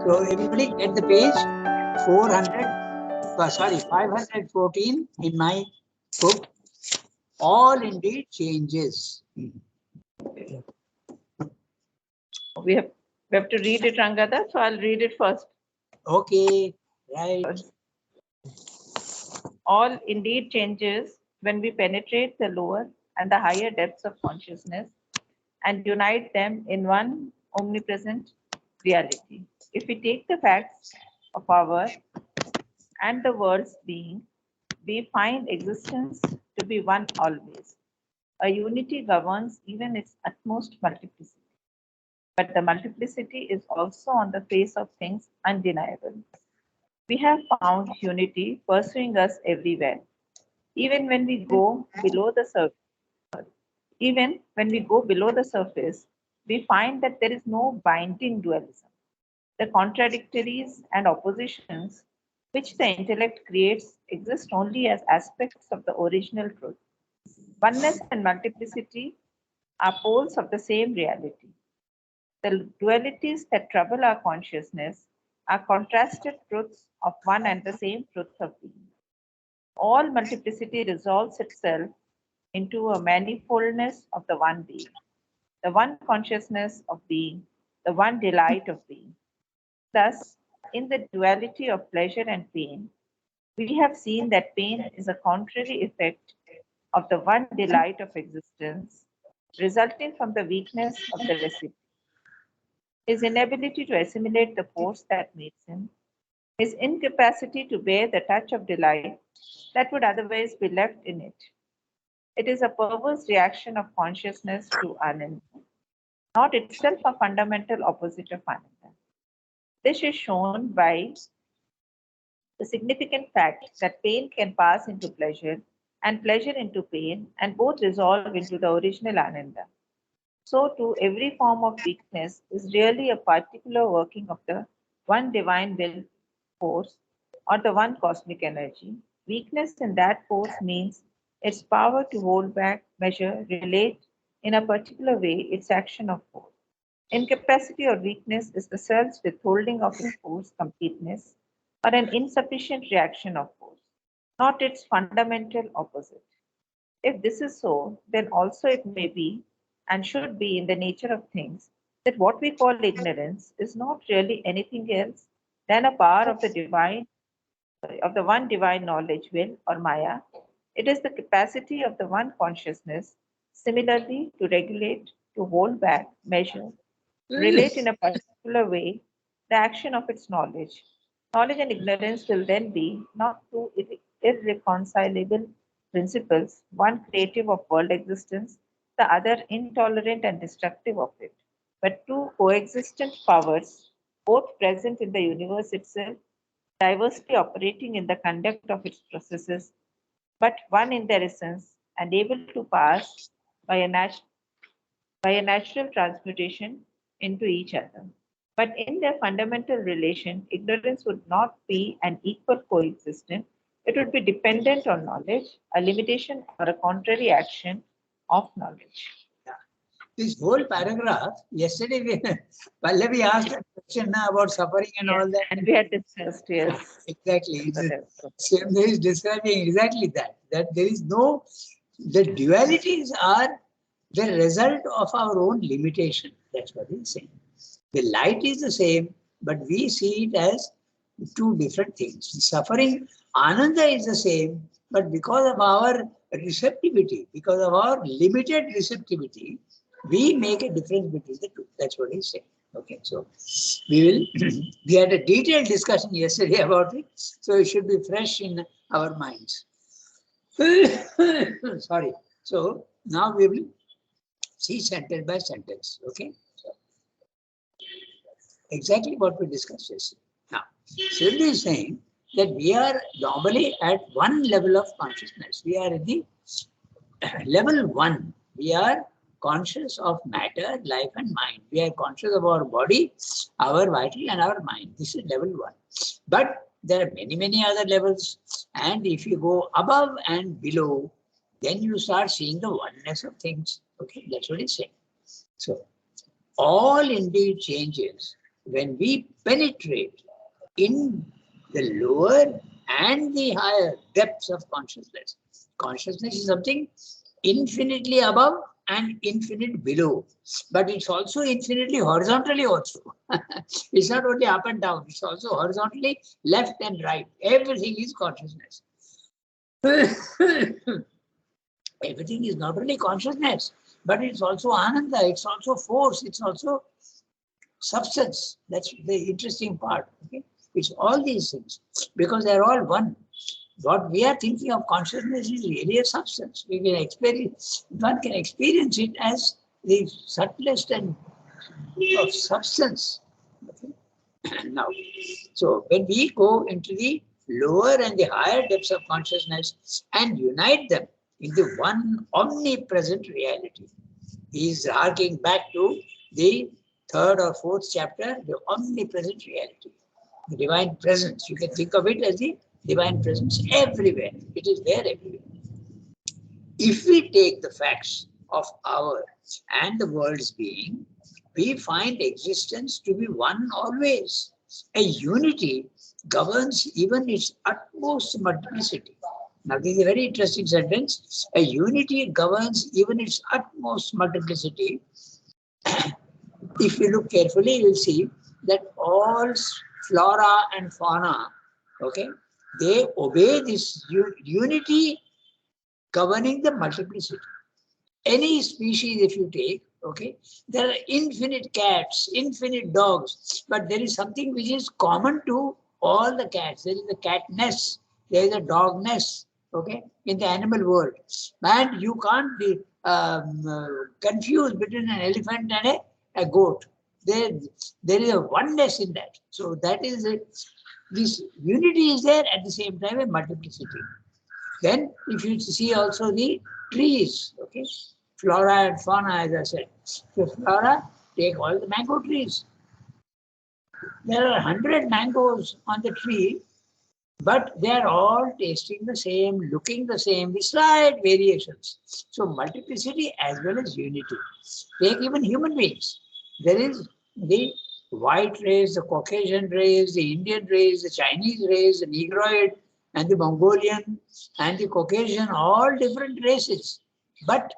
So everybody get the page 400, sorry, 514 in my book. All indeed changes. We have to read it, Rangada, so I'll read it first. Okay, right. All indeed changes when we penetrate the lower and the higher depths of consciousness and unite them in one omnipresent reality. If we take the facts of our and the world's being, we find existence to be one always. A unity governs even its utmost multiplicity. But the multiplicity is also on the face of things undeniable. We have found unity pursuing us everywhere, even when we go below the surface. Even when we go below the surface, we find that there is no binding dualism. The contradictories and oppositions which the intellect creates exist only as aspects of the original truth. Oneness and multiplicity are poles of the same reality. The dualities that trouble our consciousness are contrasted truths of one and the same truth of being. All multiplicity resolves itself into a manifoldness of the one being, the one consciousness of being, the one delight of being. Thus, in the duality of pleasure and pain, we have seen that pain is a contrary effect of the one delight of existence, resulting from the weakness of the recipient. His inability to assimilate the force that makes him, his incapacity to bear the touch of delight that would otherwise be left in it. It is a perverse reaction of consciousness to Ananda, not itself a fundamental opposite of Ananda. This is shown by the significant fact that pain can pass into pleasure and pleasure into pain, and both resolve into the original Ananda. So, too, every form of weakness is really a particular working of the one divine will force or the one cosmic energy. Weakness in that force means its power to hold back, measure, relate in a particular way its action of force. Incapacity or weakness is the self's withholding of its force completeness or an insufficient reaction of force, not its fundamental opposite. If this is so, then also it may be and should be in the nature of things that what we call ignorance is not really anything else than a power of the divine, of the one divine knowledge will or Maya. It is the capacity of the one consciousness, similarly to regulate, to hold back, measure, relate in a particular way the action of its knowledge. Knowledge and ignorance will then be not two irreconcilable principles, one creative of world existence, the other intolerant and destructive of it, but two coexistent powers, both present in the universe itself, diversely operating in the conduct of its processes, but one in their essence and able to pass by a natural transmutation into each other. But in their fundamental relation, ignorance would not be an equal coexistent. It would be dependent on knowledge, a limitation or a contrary action of knowledge. This whole paragraph, yesterday, Pallavi asked a question about suffering and all that. And we had discussed, yes. Exactly. Same way is describing exactly that. That there is no, the dualities are the result of our own limitation. That's what he's saying. The light is the same, but we see it as two different things. Suffering, Ananda is the same, but because of our receptivity, because of our limited receptivity, we make a difference between the two. That's what he's saying. Okay, so we had a detailed discussion yesterday about it, so it should be fresh in our minds. Sorry. So now we will see sentence by sentence. Okay. So, exactly what we discussed yesterday. Now, Siddhi is saying that we are normally at one level of consciousness. We are at the level one. We are conscious of matter, life, and mind. We are conscious of our body, our vital, and our mind. This is level one. But there are many, many other levels. And if you go above and below, then you start seeing the oneness of things. Okay, that's what he's saying. So, all indeed changes when we penetrate in the lower and the higher depths of consciousness, consciousness is something infinitely above and infinite below, but it's also infinitely horizontally also. It's not only up and down, it's also horizontally left and right. Everything is consciousness. Everything is not only consciousness, but it's also ananda, it's also force, it's also substance. That's the interesting part. Okay? It's all these things because they're all one. What we are thinking of consciousness is really a substance. We can experience, one can experience it as the subtlest and of substance. Okay? Now, so when we go into the lower and the higher depths of consciousness and unite them into one omnipresent reality, he is harking back to the third or fourth chapter, the omnipresent reality, the divine presence. You can think of it as the divine presence everywhere. It is there everywhere. If we take the facts of our and the world's being, we find existence to be one always. A unity governs even its utmost multiplicity. Now, this is a very interesting sentence. A unity governs even its utmost multiplicity. If you look carefully, you will see that all flora and fauna, okay, they obey this unity governing the multiplicity. Any species, if you take, okay, there are infinite cats, infinite dogs, but there is something which is common to all the cats. There is a catness, there is a dogness, okay, in the animal world. And you can't be confused between an elephant and a goat. There is a oneness in that. So that is it. This unity is there at the same time a multiplicity. Then if you see also the trees, okay, flora and fauna, as I said. So flora, take all the mango trees. There are 100 mangoes on the tree, but they are all tasting the same, looking the same, with slight variations. So multiplicity as well as unity. Take even human beings. There is the white race, the Caucasian race, the Indian race, the Chinese race, the Negroid, and the Mongolian, and the Caucasian, all different races. But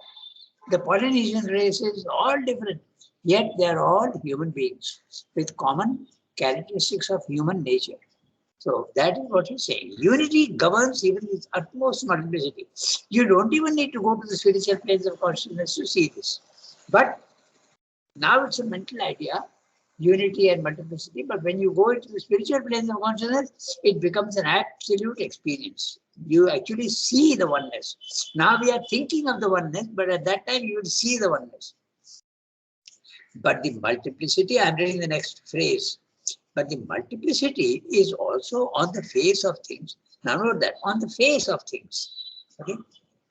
the Polynesian races, all different. Yet they are all human beings with common characteristics of human nature. So that is what he's saying. Unity governs even with utmost multiplicity. You don't even need to go to the spiritual planes of consciousness to see this. But now it's a mental idea, unity and multiplicity. But when you go into the spiritual planes of consciousness, it becomes an absolute experience. You actually see the oneness. Now we are thinking of the oneness, but at that time you will see the oneness. But the multiplicity, I'm reading the next phrase. But the multiplicity is also on the face of things. Now note that, on the face of things. Okay?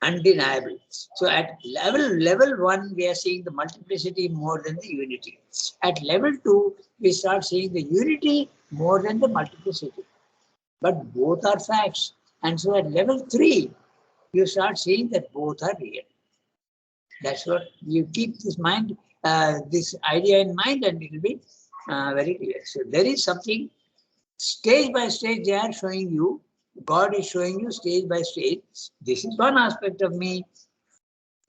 Undeniable. So at level 1, we are seeing the multiplicity more than the unity. At level 2, we start seeing the unity more than the multiplicity. But both are facts. And so at level 3, you start seeing that both are real. That's what you keep this mind, this idea in mind, and it will be very clear. So there is something, stage by stage they are showing you, God is showing you stage by stage, this is one aspect of me,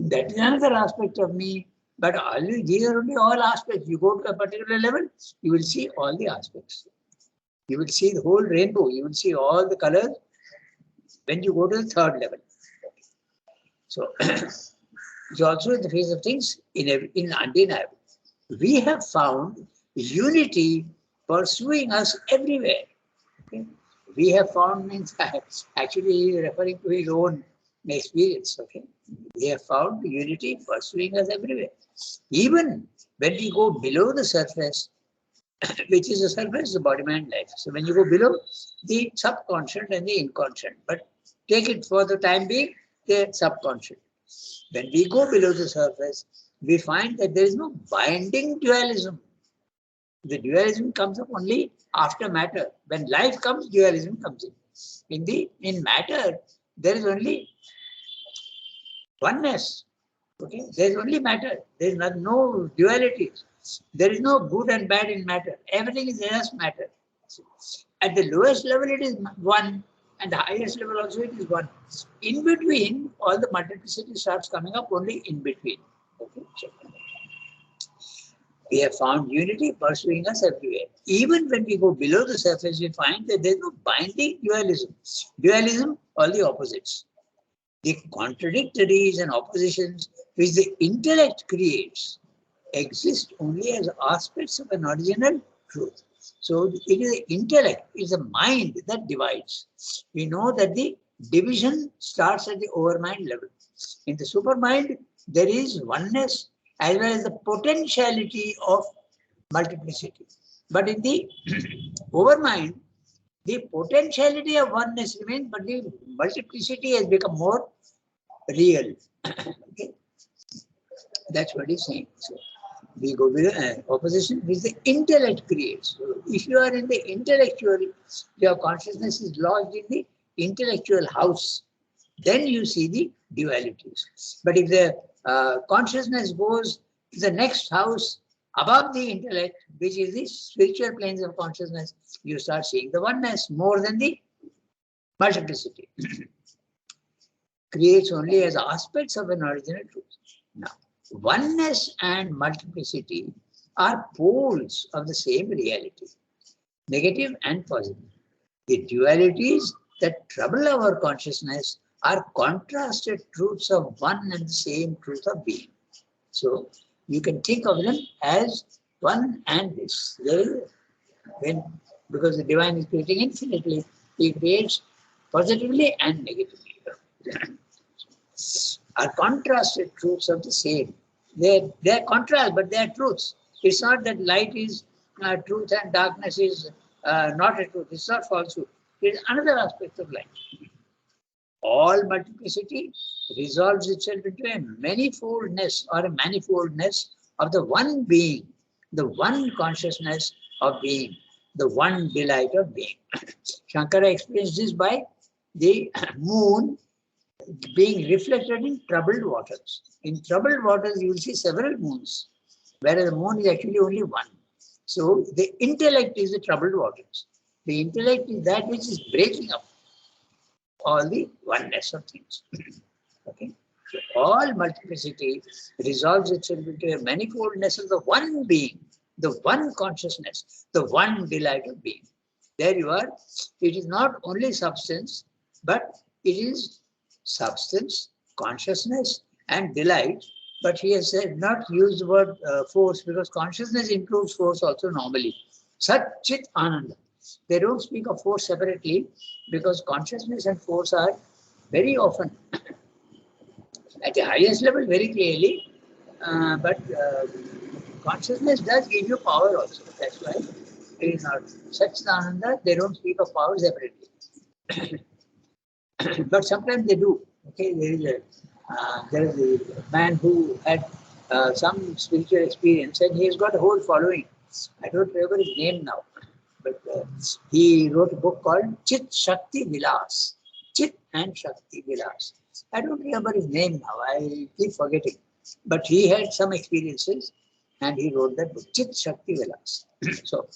that is another aspect of me, but these are only all aspects. You go to a particular level, you will see all the aspects. You will see the whole rainbow, you will see all the colors when you go to the third level. So it's also in the face of things in undeniable. We have found unity pursuing us everywhere. Okay? We have found, means actually referring to his own experience. Okay? We have found unity pursuing us everywhere. Even when we go below the surface, which is the surface, the body, mind, life. So when you go below the subconscious and the inconscious, but take it for the time being, the subconscious. When we go below the surface, we find that there is no binding dualism. The dualism comes up only after matter. When life comes, dualism comes in. In matter, there is only oneness. Okay, there is only matter. There is no duality. There is no good and bad in matter. Everything is just matter. At the lowest level, it is one, and the highest level also it is one. In between, all the multiplicity starts coming up only in between. Okay. We have found unity pursuing us everywhere. Even when we go below the surface, we find that there is no binding dualism. Dualism, all the opposites. The contradictories and oppositions which the intellect creates exist only as aspects of an original truth. So it is the intellect, it is the mind that divides. We know that the division starts at the overmind level. In the supermind, there is oneness as well as the potentiality of multiplicity. But in the overmind, the potentiality of oneness remains, but the multiplicity has become more real. Okay, that's what he's saying. So we go with the opposition which the intellect creates. So if you are in the intellectual, your consciousness is lodged in the intellectual house, then you see the dualities. But if the consciousness goes to the next house above the intellect, which is the spiritual planes of consciousness, you start seeing the oneness more than the multiplicity. Creates only as aspects of an original truth. Now, oneness and multiplicity are poles of the same reality, negative and positive. The dualities that trouble our consciousness are contrasted truths of one and the same truth of being. So you can think of them as one and this. Because the divine is creating infinitely, he creates positively and negatively. Are contrasted truths of the same. They are contrast, but they are truths. It's not that light is truth and darkness is not a truth. It's not falsehood. It is another aspect of light. All multiplicity resolves itself into a manifoldness or a manifoldness of the one being, the one consciousness of being, the one delight of being. Shankara explains this by the moon being reflected in troubled waters. In troubled waters, you will see several moons, whereas the moon is actually only one. So the intellect is the troubled waters. The intellect is that which is breaking up all the oneness of things. Okay. So all multiplicity resolves itself into a manifoldness of the one being, the one consciousness, the one delight of being. There you are. It is not only substance, but it is substance, consciousness, and delight. But he has said not use the word force, because consciousness includes force also normally. Sat Chit Ananda. They don't speak of force separately because consciousness and force are very often at the highest level very clearly, but consciousness does give you power also. That's why it is not Satchidananda. They don't speak of power separately. But sometimes they do. Okay, there is a man who had some spiritual experience, and he has got a whole following. I don't remember his name now, but he wrote a book called Chit Shakti Vilas. Chit and Shakti Vilas. I don't remember his name now. I keep forgetting. But he had some experiences, and he wrote that book, Chit Shakti Vilas. So,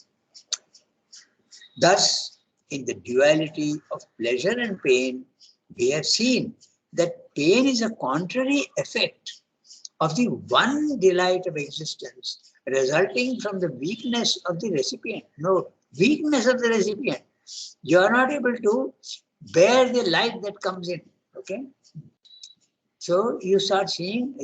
thus, in the duality of pleasure and pain, we have seen that pain is a contrary effect of the one delight of existence resulting from the weakness of the recipient. No, weakness of the recipient. You are not able to bear the light that comes in. Okay? So you start seeing,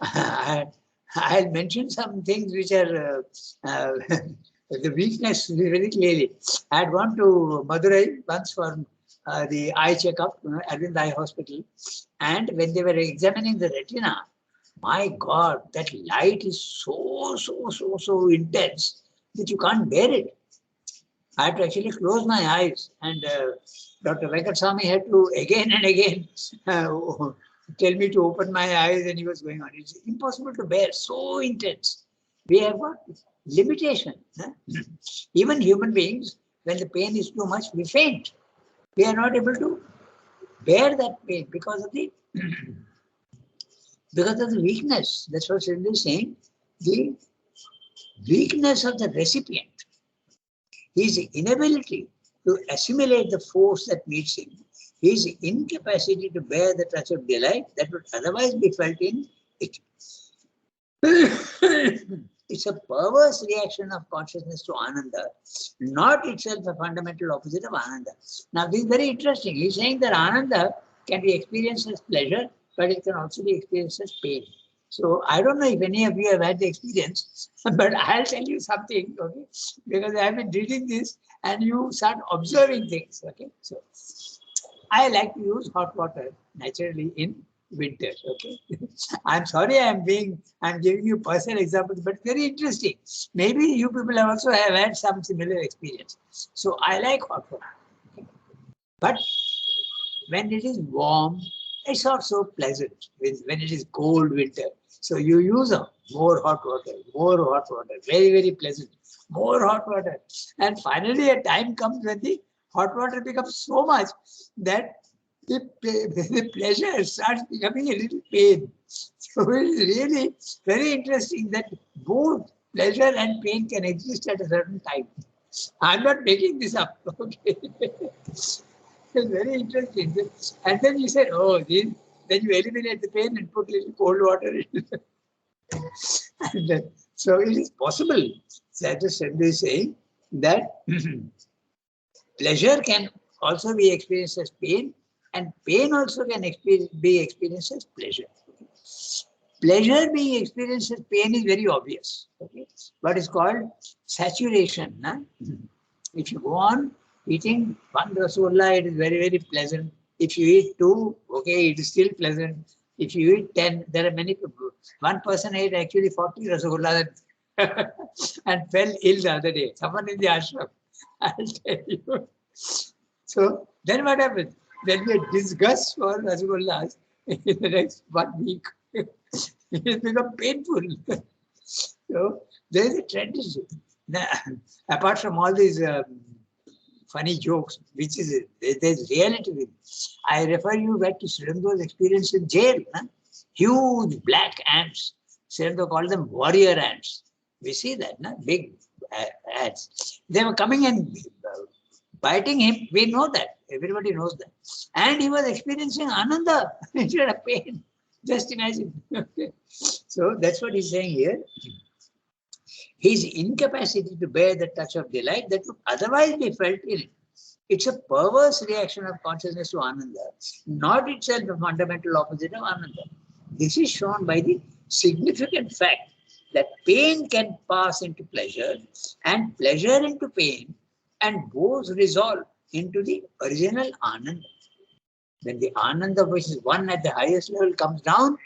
I'll mention some things which are the weakness very clearly. I had gone to Madurai once for the eye checkup, Arvind Eye Hospital, and when they were examining the retina, my God, that light is so intense that you can't bear it. I had to actually close my eyes, and Dr. Venkateswamy had to again and again tell me to open my eyes, and he was going on. It's impossible to bear, so intense. We have got limitation. Even human beings, when the pain is too much, we faint. We are not able to bear that pain because of the weakness. That's what Sridhar is saying. The weakness of the recipient, his inability to assimilate the force that meets him, his incapacity to bear the touch of delight that would otherwise be felt in it. It's a perverse reaction of consciousness to Ananda, not itself a fundamental opposite of Ananda. Now, this is very interesting. He's saying that Ananda can be experienced as pleasure, but it can also be experienced as pain. So, I don't know if any of you have had the experience, but I'll tell you something, okay? Because I've been reading this and you start observing things, okay? So, I like to use hot water naturally in winter, okay? I'm sorry I'm giving you personal examples, but very interesting. Maybe you people also have had some similar experience. So I like hot water. Okay? But when it is warm, it's not so pleasant when it is cold winter. So you use more hot water, very, very pleasant, more hot water. And finally a time comes when the hot water becomes so much that the pleasure starts becoming a little pain. So it is really very interesting that both pleasure and pain can exist at a certain time. I'm not making this up. Okay. It's very interesting. And then you said, oh, then you eliminate the pain and put a little cold water in. And so it is possible, that is simply saying that pleasure can also be experienced as pain, and pain also can be experienced as pleasure. Okay. Pleasure being experienced as pain is very obvious. Okay. What is called saturation. Nah? If you go on eating one rasgulla, it is very, very pleasant. If you eat two, okay, it is still pleasant. If you eat 10, there are many people. One person ate actually 40 rasgullas and fell ill the other day. Someone in the ashram, I'll tell you. So then what happens? There'll be a disgust for rasgullas in the next 1 week. It has become painful. So there is a tradition. Now, apart from all these funny jokes, which is there's reality with it. I refer you back to Sri Aurobindo experience in jail. Nah? Huge black ants. Sri Aurobindo called them warrior ants. We see that, nah? Big ants. They were coming and biting him. We know that. Everybody knows that. And he was experiencing Ananda instead of pain. Just imagine. Okay. So that's what he's saying here. His incapacity to bear the touch of delight that would otherwise be felt in it. It's a perverse reaction of consciousness to Ananda, not itself a fundamental opposite of Ananda. This is shown by the significant fact that pain can pass into pleasure and pleasure into pain, and both resolve into the original Ananda. When the Ananda, which is one at the highest level, comes down,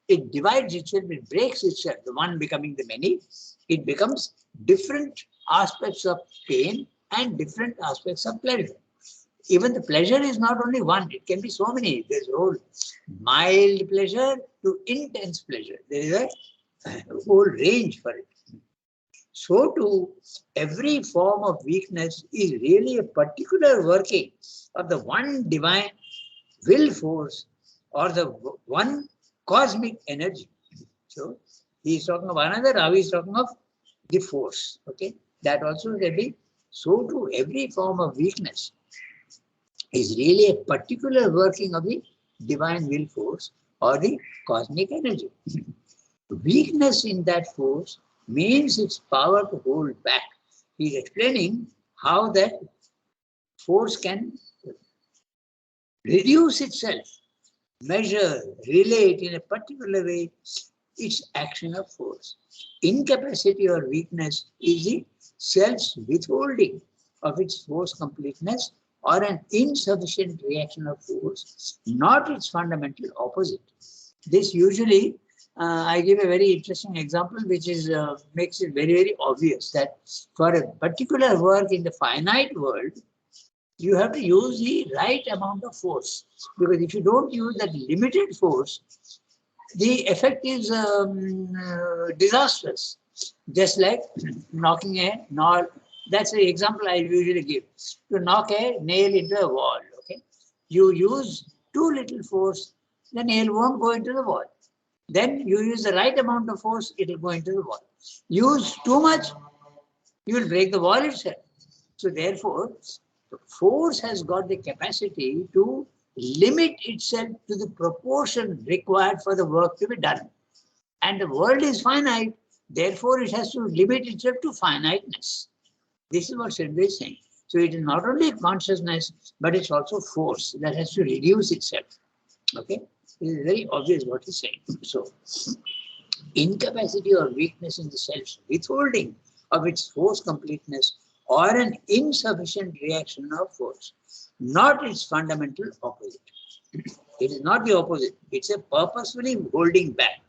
it divides itself, it breaks itself, the one becoming the many. It becomes different aspects of pain and different aspects of pleasure. Even the pleasure is not only one, it can be so many. There's a whole mild pleasure to intense pleasure. There is a whole range for it. So too, every form of weakness is really a particular working of the one divine will force or the one cosmic energy. So he is talking of another, now he is talking of the force. Okay, that also can be. So too, every form of weakness is really a particular working of the divine will force or the cosmic energy. Weakness in that force means its power to hold back. He is explaining how that force can reduce itself, measure, relate in a particular way its action of force. Incapacity or weakness is the self's withholding of its force completeness or an insufficient reaction of force, not its fundamental opposite. This usually, I give a very interesting example which is makes it very, very obvious that for a particular work in the finite world, you have to use the right amount of force. Because if you don't use that limited force, the effect is disastrous. Just like knocking a nail. That's the example I usually give. To knock a nail into a wall. Okay, you use too little force, the nail won't go into the wall. Then you use the right amount of force, it will go into the wall. Use too much, you will break the wall itself. So therefore, the force has got the capacity to limit itself to the proportion required for the work to be done. And the world is finite, therefore it has to limit itself to finiteness. This is what Sridhar is saying. So it is not only consciousness, but it's also force that has to reduce itself. Okay? It is very obvious what he's saying. So, incapacity or weakness in the self's withholding of its force completeness or an insufficient reaction of force, not its fundamental opposite. It is not the opposite. It's a purposefully holding back.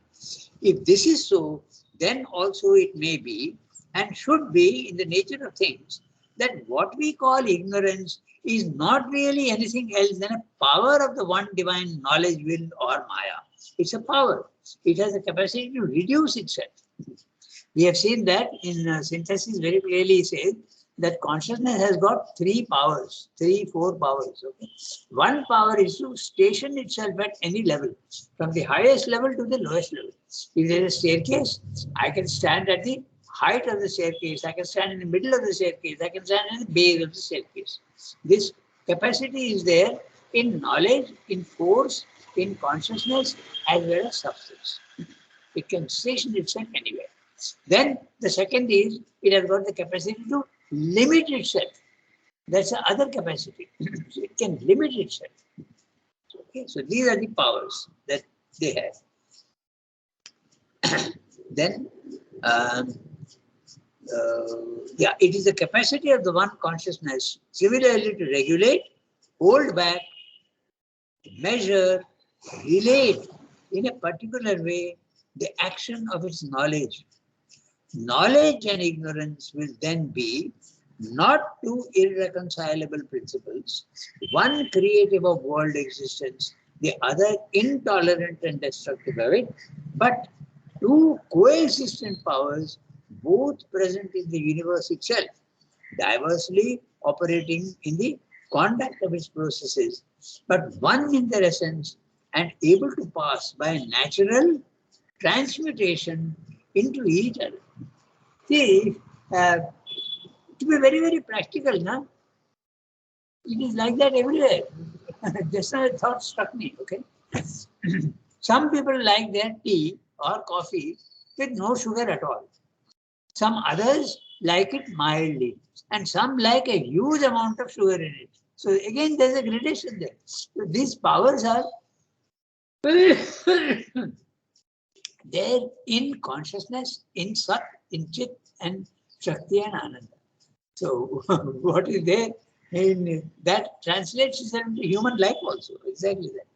If this is so, then also it may be and should be in the nature of things that what we call ignorance is not really anything else than a power of the one divine knowledge, will, or Maya. It's a power. It has the capacity to reduce itself. We have seen that in synthesis very clearly says that consciousness has got three powers, four powers. Okay? One power is to station itself at any level, from the highest level to the lowest level. If there is a staircase, I can stand at the height of the staircase, I can stand in the middle of the staircase, I can stand in the base of the staircase. This capacity is there in knowledge, in force, in consciousness, as well as substance. It can station itself anywhere. Then the second is, it has got the capacity to limit itself. That's the other capacity. So it can limit itself. Okay, so these are the powers that they have. Then, it is the capacity of the one consciousness similarly to regulate, hold back, measure, relate in a particular way the action of its knowledge. Knowledge and ignorance will then be not two irreconcilable principles, one creative of world existence, the other intolerant and destructive of it, but two coexistent powers, both present in the universe itself, diversely operating in the conduct of its processes, but one in their essence and able to pass by a natural transmutation into each other. See, to be very, very practical, no? It is like that everywhere. Just now a thought struck me, okay? Some people like their tea or coffee with no sugar at all. Some others like it mildly, and some like a huge amount of sugar in it. So again, there's a gradation there. So these powers are there in consciousness, in Sat, in Chit, and Shakti and Ananda. So what is there in that translates itself into human life also, exactly that.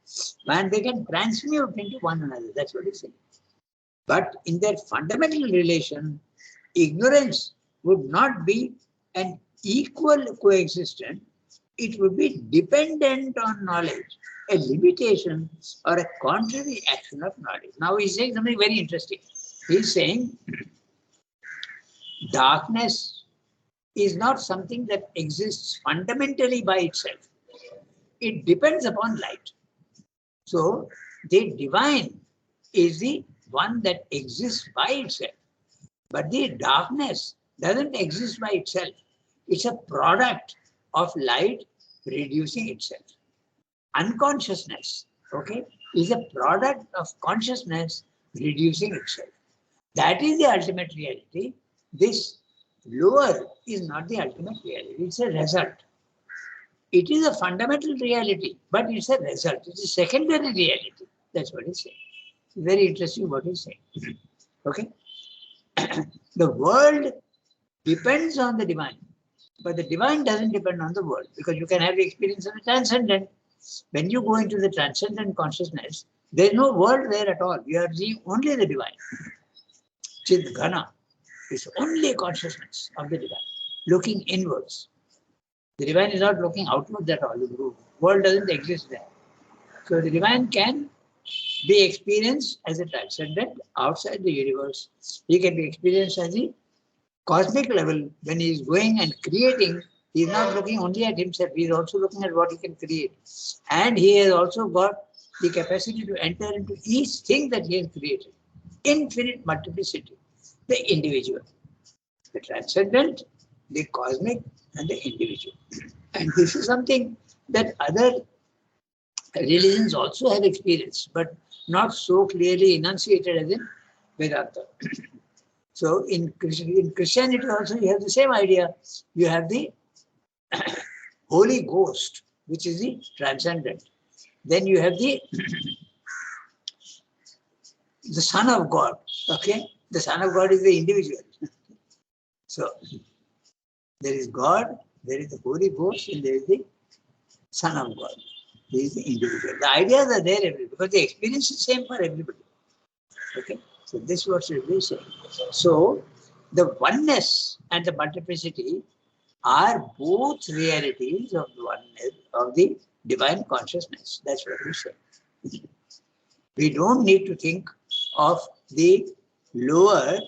And they can transmute into one another, that's what he's saying. But in their fundamental relation, ignorance would not be an equal coexistence, it would be dependent on knowledge, a limitation or a contrary action of knowledge. Now he's saying something very interesting. He's saying darkness is not something that exists fundamentally by itself. It depends upon light. So the divine is the one that exists by itself. But the darkness doesn't exist by itself. It's a product of light reducing itself. Unconsciousness, okay, is a product of consciousness reducing itself. That is the ultimate reality. This lower is not the ultimate reality. It's a result. It is a fundamental reality, but it's a result. It's a secondary reality. That's what he's saying. It's very interesting what he's saying. Okay. The world depends on the divine, but the divine doesn't depend on the world, because you can have the experience of the transcendent. When you go into the transcendent consciousness, there is no world there at all. You are seeing only the divine. Chid Ghana is only consciousness of the divine, looking inwards. The divine is not looking outwards at all. The world doesn't exist there. So the divine can be experienced as a transcendent outside the universe. He can be experienced as the cosmic level. When he is going and creating, he is not looking only at himself, he is also looking at what he can create. And he has also got the capacity to enter into each thing that he has created. Infinite multiplicity. the individual. The transcendent, the cosmic, and the individual. And this is something that other religions also have experienced, but not so clearly enunciated as in Vedanta. So in Christianity also you have the same idea. You have the Holy Ghost, which is the transcendent. Then you have the Son of God. Okay, the Son of God is the individual. So there is God, there is the Holy Ghost, and there is the Son of God. He is the individual. The ideas are there everywhere because the experience is same for everybody. Okay, so this is what we say. So the oneness and the multiplicity are both realities of the oneness of the divine consciousness. That's what we say. We don't need to think of the lower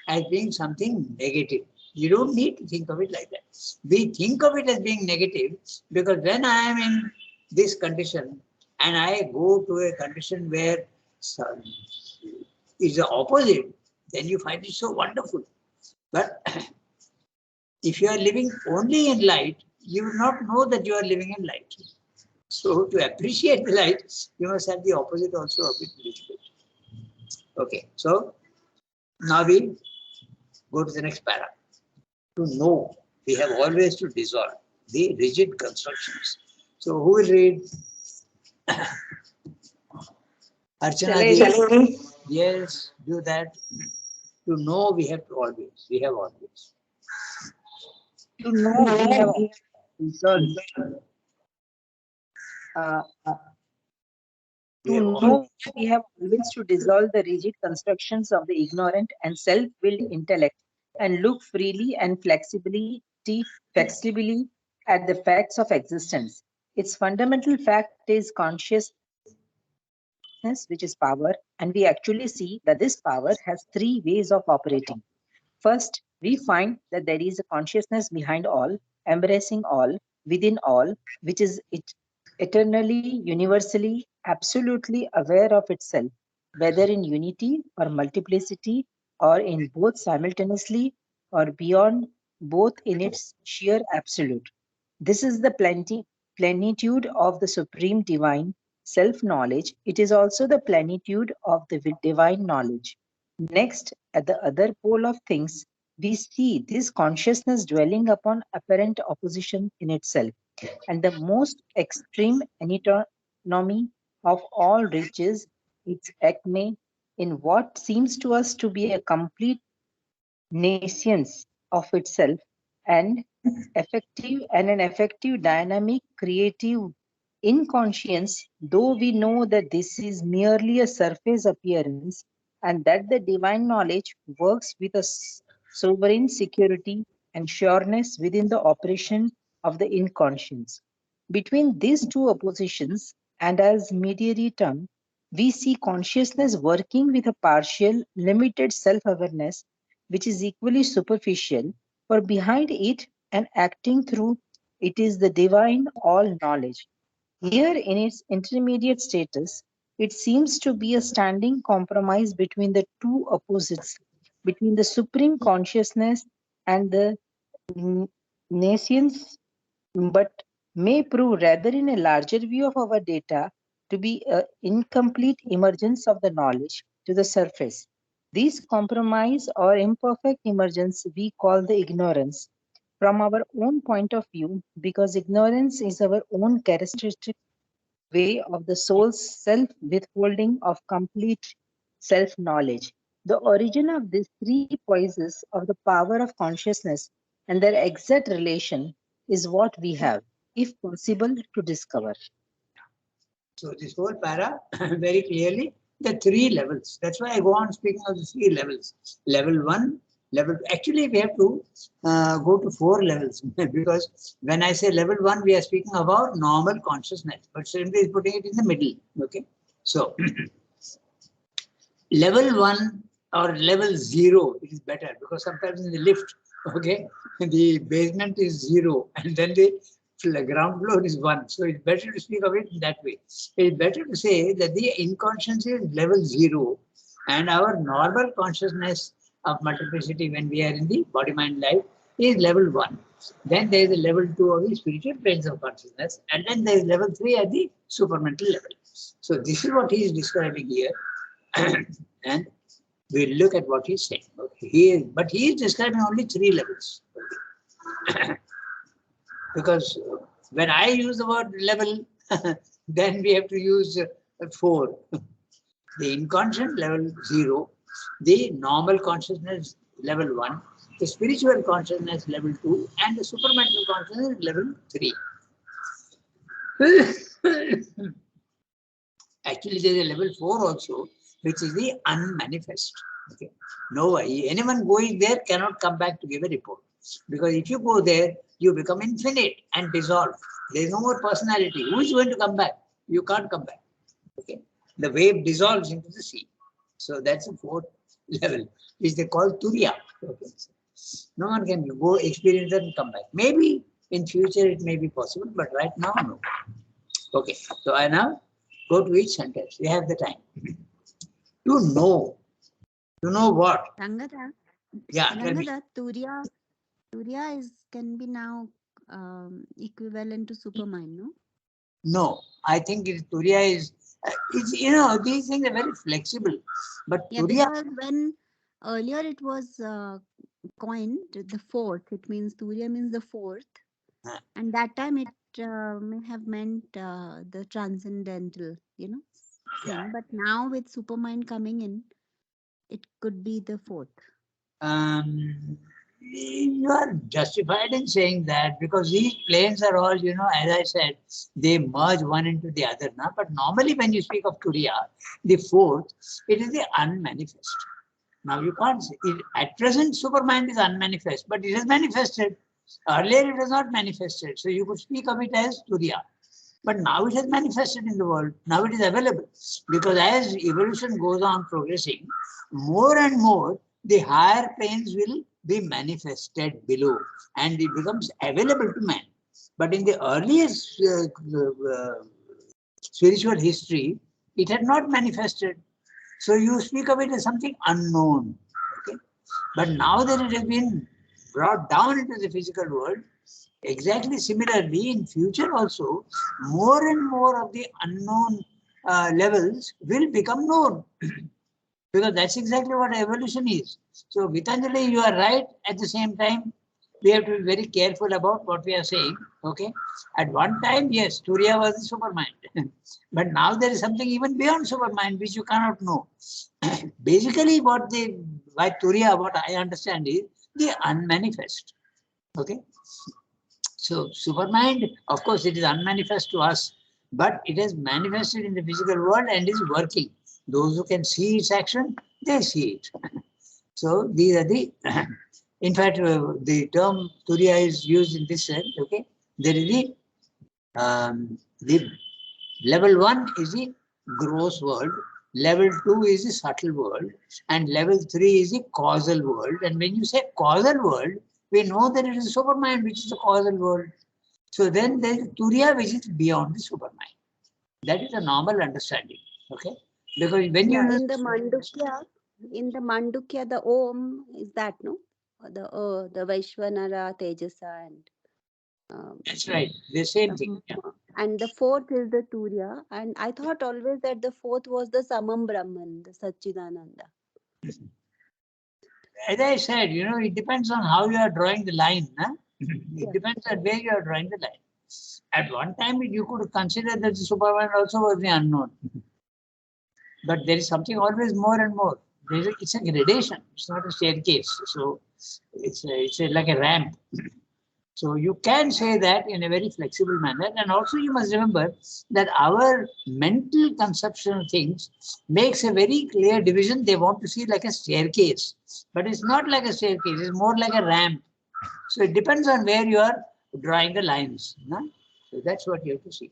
as being something negative. You don't need to think of it like that. We think of it as being negative because when I am in this condition and I go to a condition where is the opposite, then you find it so wonderful. But if you are living only in light, you will not know that you are living in light. So to appreciate the light, you must have the opposite also of it a little bit. Okay, so now we go to the next para. To know, we have always to dissolve the rigid constructions. So who will read? Archana, yes, do that. To know, we have to always. We have always. To know, we have dissolved. To know, we have always to dissolve the rigid constructions of the ignorant and self-willed intellect and look freely and flexibly at the facts of existence. Its fundamental fact is consciousness, which is power, and we actually see that this power has three ways of operating. First, we find that there is a consciousness behind all, embracing all, within all, which is eternally, universally, absolutely aware of itself, whether in unity or multiplicity, or in both simultaneously, or beyond both in its sheer absolute. This is the plenitude of the supreme divine self-knowledge. It is also the plenitude of the divine knowledge. Next, at the other pole of things, we see this consciousness dwelling upon apparent opposition in itself, and the most extreme anatomy of all reaches its acme in what seems to us to be a complete nascence of itself, and an effective, dynamic, creative inconscience, though we know that this is merely a surface appearance and that the divine knowledge works with a sovereign security and sureness within the operation of the inconscience. Between these two oppositions, and as mediator, we see consciousness working with a partial, limited self-awareness, which is equally superficial, for behind it and acting through it is the divine all-knowledge. Here, in its intermediate status, it seems to be a standing compromise between the two opposites, between the supreme consciousness and the nascience, but may prove rather in a larger view of our data to be an incomplete emergence of the knowledge to the surface. This compromise or imperfect emergence we call the ignorance from our own point of view, because ignorance is our own characteristic way of the soul's self-withholding of complete self-knowledge. The origin of these three poises of the power of consciousness and their exact relation is what we have, if possible, to discover. So this whole para, very clearly, the three levels. That's why I go on speaking of the three levels. Level 1, level 2. Actually, we have to go to 4 levels because when I say level 1, we are speaking about normal consciousness, but simply is putting it in the middle. Okay. So level 1 or level 0 is better because sometimes in the lift, okay, the basement is 0 and then the ground floor is 1. So it's better to speak of it in that way. It's better to say that the inconscious is level 0 and our normal consciousness of multiplicity when we are in the body-mind life is level 1. Then there is a level 2 of the spiritual planes of consciousness, and then there is level 3 at the supramental level. So this is what he is describing here, and we'll look at what he's saying. Okay. But he is describing only 3 levels. Because when I use the word level, then we have to use 4. The inconscient level 0, the normal consciousness level 1, the spiritual consciousness level 2, and the supramental consciousness level 3. Actually, there is a level 4 also, which is the unmanifest. Okay. No, anyone going there cannot come back to give a report. Because if you go there, you become infinite and dissolve. There is no more personality. Who is going to come back? You can't come back. Okay. The wave dissolves into the sea. So that's the 4th level, which they call Turiya. Okay. No one can go experience that and come back. Maybe in future it may be possible, but right now, no. Okay. So I now go to each sentence. We have the time. To know. To know what? Rangada, Yeah. tell me. Rangada, Turiya can be now equivalent to supermind, no? No, I think Turiya is, it's, these things are very flexible. But Yeah, Turiya, because when earlier it was coined the 4th, it means Turiya means the 4th, Huh. and that time it may have meant the transcendental, thing. Yeah. But now with supermind coming in, it could be the 4th. You are justified in saying that because these planes are all, as I said, they merge one into the other. Now, but normally when you speak of Turiya, the 4th, it is the unmanifest. Now you can't say, at present supermind is unmanifest, but it is manifested. Earlier it was not manifested. So you could speak of it as Turiya. But now it has manifested in the world. Now it is available. Because as evolution goes on progressing, more and more the higher planes will be manifested below and it becomes available to man. But in the earliest spiritual history, it had not manifested. So you speak of it as something unknown. Okay? But now that it has been brought down into the physical world, exactly similarly, in future also, more and more of the unknown levels will become known. Because that's exactly what evolution is. So, Gitanjali, you are right. At the same time, we have to be very careful about what we are saying. Okay. At one time, yes, Turiya was the supermind. But now there is something even beyond supermind which you cannot know. Basically, by Turiya, what I understand is the unmanifest. Okay. So supermind, of course, it is unmanifest to us, but it has manifested in the physical world and is working. Those who can see its action, they see it. So these are the, in fact, the term Turiya is used in this sense. Okay, there is the level 1 is the gross world, level 2 is the subtle world, and level 3 is the causal world. And when you say causal world, we know that it is supermind, which is the causal world. So then there is Turiya, which is beyond the supermind. That is a normal understanding. Okay, because when you in the Mandukya, the Om is that, no? The Vaishvanara, Tejasa, and that's right, the same thing. Yeah. And the 4th is the Turiya, and I thought always that the 4th was the Samam Brahman, the Satchidananda. As I said, it depends on how you are drawing the line. Huh? It depends on where you are drawing the line. At one time, you could consider that the superman also was the unknown. But there is something always more and more. It's a gradation. It's not a staircase. So it's like a ramp. So you can say that in a very flexible manner. And also you must remember that our mental conception of things makes a very clear division. They want to see like a staircase, but it's not like a staircase. It's more like a ramp. So it depends on where you are drawing the lines. No? So that's what you have to see.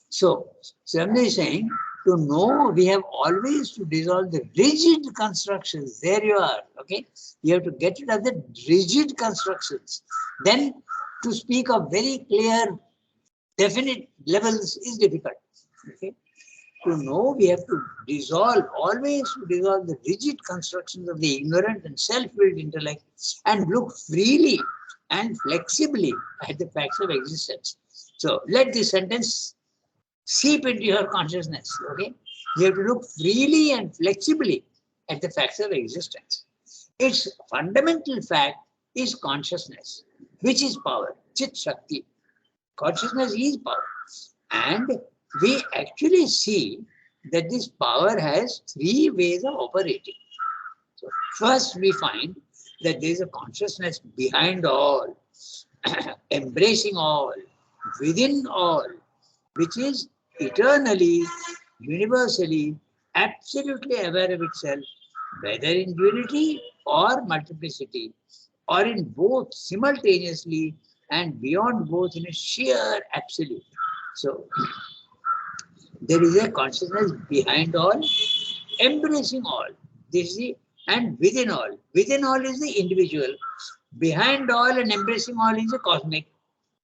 So somebody is saying, to know, we have always to dissolve the rigid constructions. There you are. Okay. You have to get rid of the rigid constructions. Then to speak of very clear, definite levels is difficult. Okay. To know, we have to dissolve, always to dissolve the rigid constructions of the ignorant and self-willed intellect and look freely and flexibly at the facts of existence. So let this sentence seep into your consciousness, okay? You have to look freely and flexibly at the facts of existence. Its fundamental fact is consciousness, which is power, Chit Shakti. Consciousness is power. And we actually see that this power has three ways of operating. So first we find that there is a consciousness behind all, embracing all, within all, which is eternally, universally, absolutely aware of itself, whether in unity or multiplicity, or in both simultaneously and beyond both in a sheer absolute. So there is a consciousness behind all, embracing all. This is the, and within all. Within all is the individual. Behind all and embracing all is the cosmic.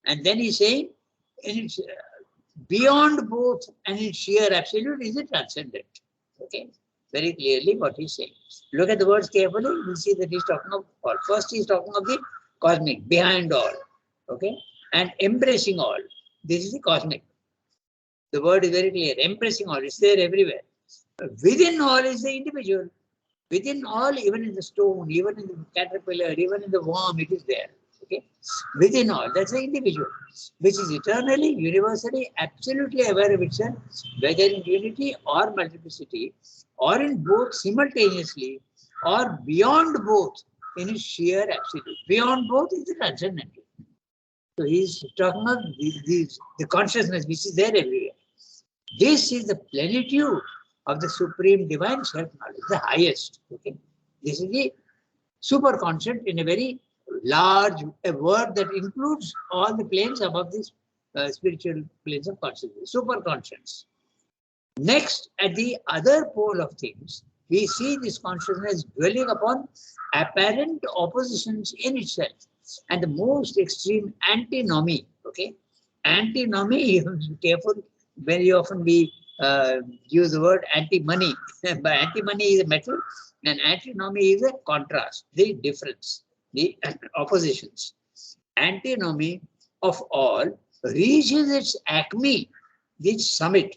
And then he's saying, and it's beyond both and in sheer absolute is the transcendent. Okay, very clearly what he's saying. Look at the words carefully. You'll see that he's talking of all. First, he's talking of the cosmic, behind all. Okay, and embracing all. This is the cosmic. The word is very clear. Embracing all. It's there everywhere. Within all is the individual. Within all, even in the stone, even in the caterpillar, even in the worm, it is there. Okay, within all, that's the individual, which is eternally, universally, absolutely aware of itself, whether in unity or multiplicity, or in both simultaneously, or beyond both in its sheer absolute. Beyond both is the transcendental. So he's talking about the consciousness which is there everywhere. This is the plenitude of the supreme divine self-knowledge, the highest. Okay, this is the superconscious in a very large word that includes all the planes above this spiritual planes of consciousness, superconscious. Next, at the other pole of things, we see this consciousness dwelling upon apparent oppositions in itself and the most extreme antinomy. Okay, antinomy, you have to be careful. Very often we use the word anti-money, but anti-money is a metal and antinomy is a contrast, the difference, the oppositions. Antinomy of all reaches its acme, its summit,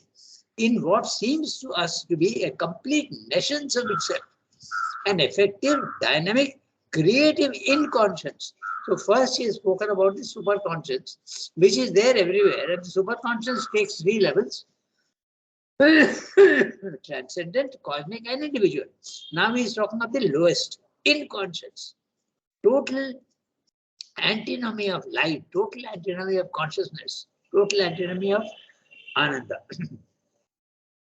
in what seems to us to be a complete nescience of itself, an effective, dynamic, creative inconscience. So first he has spoken about the superconscious, which is there everywhere, and the superconscious takes three levels: transcendent, cosmic, and individual. Now he is talking of the lowest, inconscious, total antinomy of light, total antinomy of consciousness, total antinomy of ananda.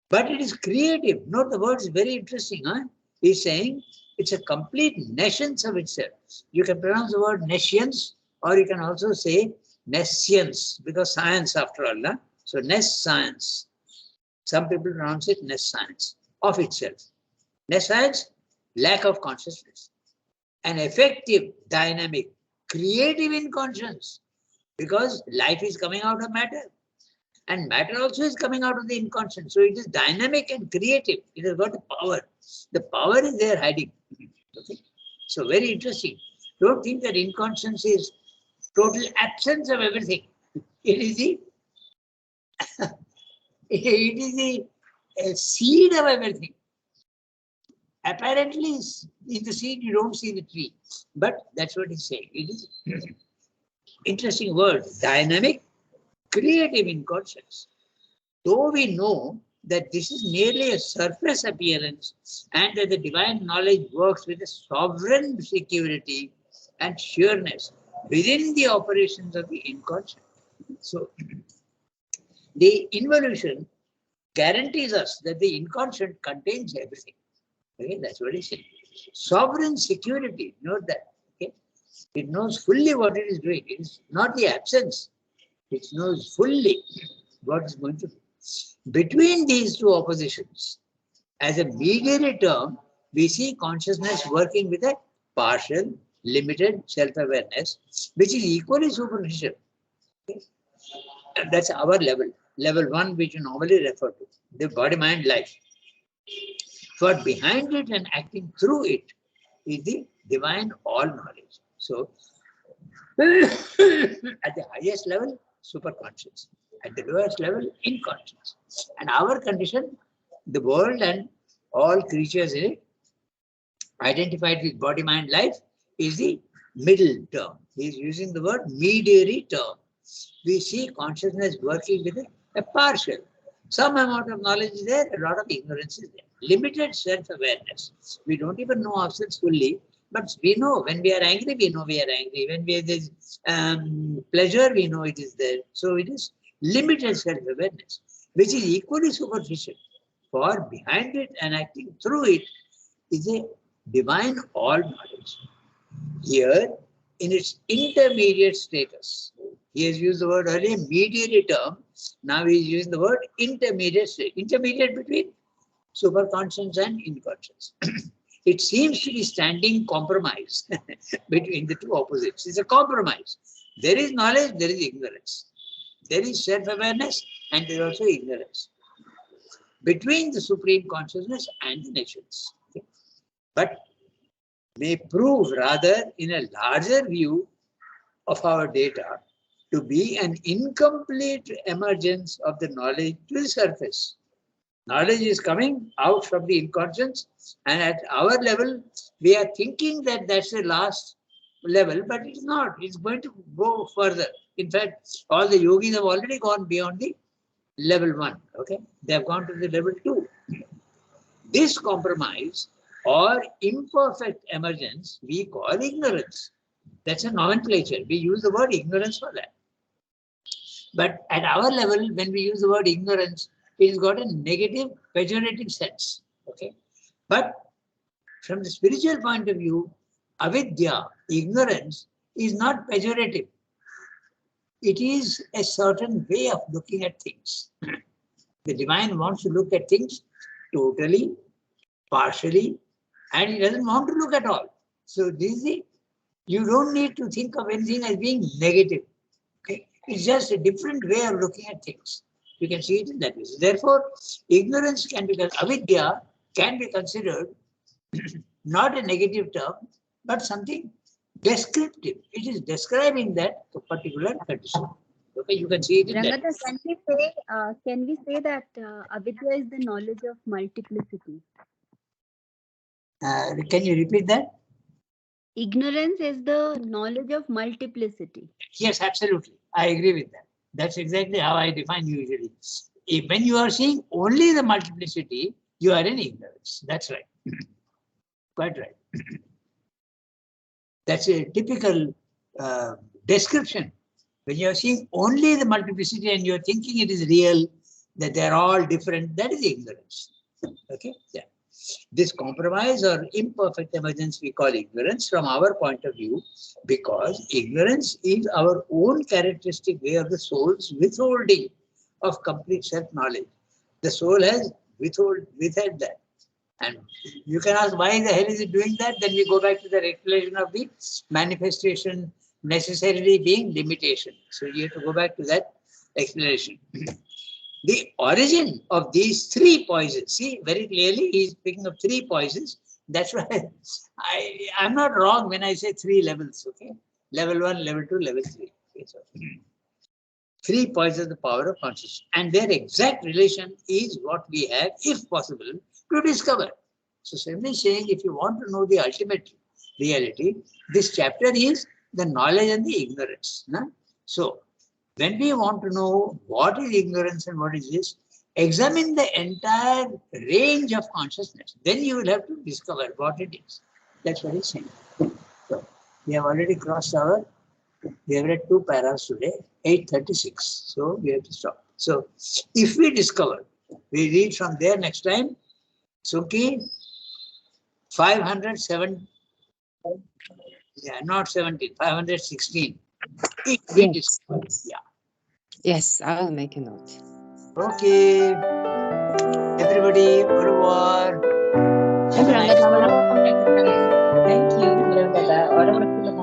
But it is creative. Note the word is very interesting. Huh? He's saying it's a complete nescience of itself. You can pronounce the word nescience, or you can also say nescience, because science after all. Huh? So nescience. Some people pronounce it nescience of itself. Nescience, lack of consciousness. An effective, dynamic, creative inconscience, because life is coming out of matter. And matter also is coming out of the inconscious. So it is dynamic and creative. It has got the power. The power is there hiding. Okay? So very interesting. Don't think that inconscience is total absence of everything. It is the it is the seed of everything. Apparently, in the seed you don't see the tree, but that's what he's saying. It is interesting word, dynamic, creative inconscience. Though we know that this is merely a surface appearance and that the divine knowledge works with a sovereign security and sureness within the operations of the inconscient. So, the involution guarantees us that the inconscient contains everything. Okay, that's what he's saying. Sovereign security, note that. Okay, it knows fully what it is doing. It is not the absence. It knows fully what is going to do. Between these two oppositions, as a mediated term, we see consciousness working with a partial, limited self-awareness, which is equally superficial. Okay? And that's our level, level one, which you normally refer to. the body-mind life. For behind it and acting through it is the divine all-knowledge. So, at the highest level, superconscious. At the lowest level, inconscious. And our condition, the world and all creatures in it, identified with body-mind life, is the middle term. He is using the word mediary term. We see consciousness working with a partial. Some amount of knowledge is there, a lot of ignorance is there. Limited self-awareness. We don't even know ourselves fully, but we know when we are angry, we know we are angry. When we have pleasure, we know it is there. So it is limited self-awareness, which is equally superficial. For behind it and acting through it is a divine all-knowledge. Here, in its intermediate status, he has used the word earlier, mediary term. Now he is using the word intermediate state. Intermediate between superconscious and inconscious. It seems to be standing compromise between the two opposites. It's a compromise. There is knowledge, there is ignorance. There is self-awareness and there is also ignorance between the supreme consciousness and the nations. Okay. But may prove rather in a larger view of our data to be an incomplete emergence of the knowledge to the surface. Knowledge is coming out from the inconscious, and at our level, we are thinking that that's the last level, but it's not. It's going to go further. In fact, all the yogis have already gone beyond the level 1. Okay, they have gone to the level 2. This compromise or imperfect emergence we call ignorance. That's a nomenclature. We use the word ignorance for that. But at our level, when we use the word ignorance, it has got a negative, pejorative sense. Okay, but from the spiritual point of view, avidya, ignorance, is not pejorative. It is a certain way of looking at things. The divine wants to look at things totally, partially, and he doesn't want to look at all. So this is it. You don't need to think of anything as being negative. Okay, it's just a different way of looking at things. You can see it in that way. Therefore, ignorance can be, avidya can be considered not a negative term, but something descriptive. It is describing that particular condition. Okay, you can see it in that. Rangata, can we say that avidya is the knowledge of multiplicity? Can you repeat that? Ignorance is the knowledge of multiplicity. Yes, absolutely. I agree with that. That's exactly how I define usually. When you are seeing only the multiplicity, you are in ignorance. That's right. Quite right. That's a typical description. When you are seeing only the multiplicity and you are thinking it is real, that they are all different, that is ignorance. Okay? Yeah. This compromise or imperfect emergence we call ignorance from our point of view, because ignorance is our own characteristic way of the soul's withholding of complete self-knowledge. The soul has withheld that. And you can ask, why the hell is it doing that? Then we go back to the explanation of the manifestation necessarily being limitation. So you have to go back to that explanation. The origin of these 3 poisons, see very clearly he is speaking of 3 poisons. That's why I'm not wrong when I say 3 levels, okay? Level 1, level 2, level 3. Okay, so 3 poisons the power of consciousness. And their exact relation is what we have, if possible, to discover. So simply saying, if you want to know the ultimate reality, this chapter is the knowledge and the ignorance. No? So when we want to know what is ignorance and what is this, examine the entire range of consciousness. Then you will have to discover what it is. That's what he's saying. So we have already crossed we have read 2 paras today, 8:36. So we have to stop. So if we discover, we read from there next time, Sukhi 507, yeah, not 17, 516. If we discover, yeah. Yes, I'll make a note. Okay. Everybody, au revoir. Thank you, Rangata. Au revoir.